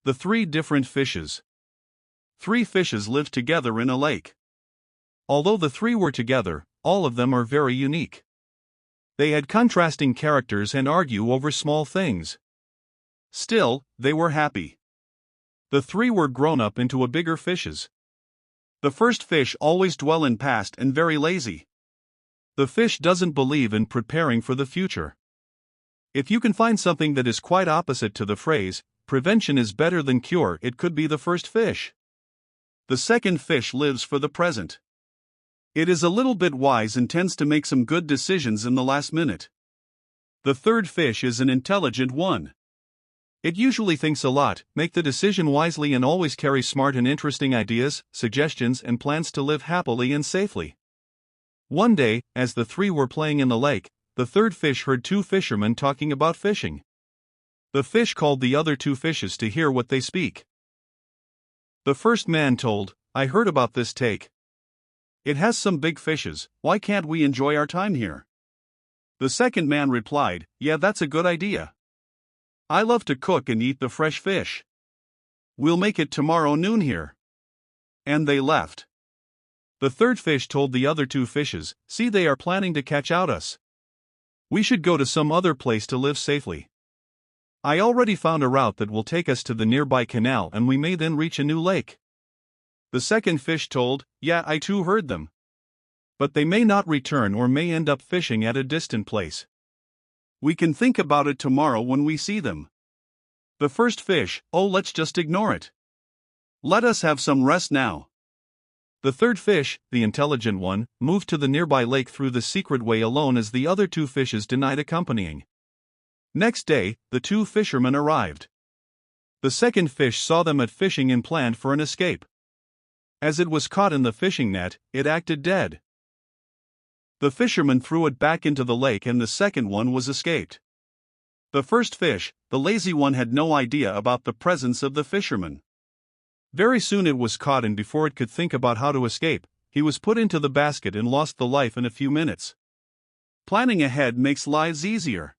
The three different fishes. Three fishes lived together in a lake. Although the three were together, all of them are very unique. They had contrasting characters and argue over small things. Still, they were happy. The three were grown up into a bigger fishes. The first fish always dwell in past and very lazy. The fish doesn't believe in preparing for the future. If you can find something that is quite opposite to the phrase, prevention is better than cure, it could be the first fish. The second fish lives for the present. It is a little bit wise and tends to make some good decisions in the last minute. The third fish is an intelligent one. It usually thinks a lot, make the decision wisely, and always carry smart and interesting ideas, suggestions, and plans to live happily and safely. One day, as the three were playing in the lake, the third fish heard two fishermen talking about fishing. The fish called the other two fishes to hear what they speak. The first man told, "I heard about this take. It has some big fishes, why can't we enjoy our time here?" The second man replied, "Yeah, that's a good idea. I love to cook and eat the fresh fish. We'll make it tomorrow noon here." And they left. The third fish told the other two fishes, "See, they are planning to catch out us. We should go to some other place to live safely. I already found a route that will take us to the nearby canal, and we may then reach a new lake." The second fish told, "Yeah, I too heard them. But they may not return or may end up fishing at a distant place. We can think about it tomorrow when we see them." The first fish, "Oh, let's just ignore it. Let us have some rest now." The third fish, the intelligent one, moved to the nearby lake through the secret way alone, as the other two fishes denied accompanying. Next day, the two fishermen arrived. The second fish saw them at fishing and planned for an escape. As it was caught in the fishing net, it acted dead. The fisherman threw it back into the lake, and the second one was escaped. The first fish, the lazy one, had no idea about the presence of the fisherman. Very soon it was caught, and before it could think about how to escape, he was put into the basket and lost the life in a few minutes. Planning ahead makes lives easier.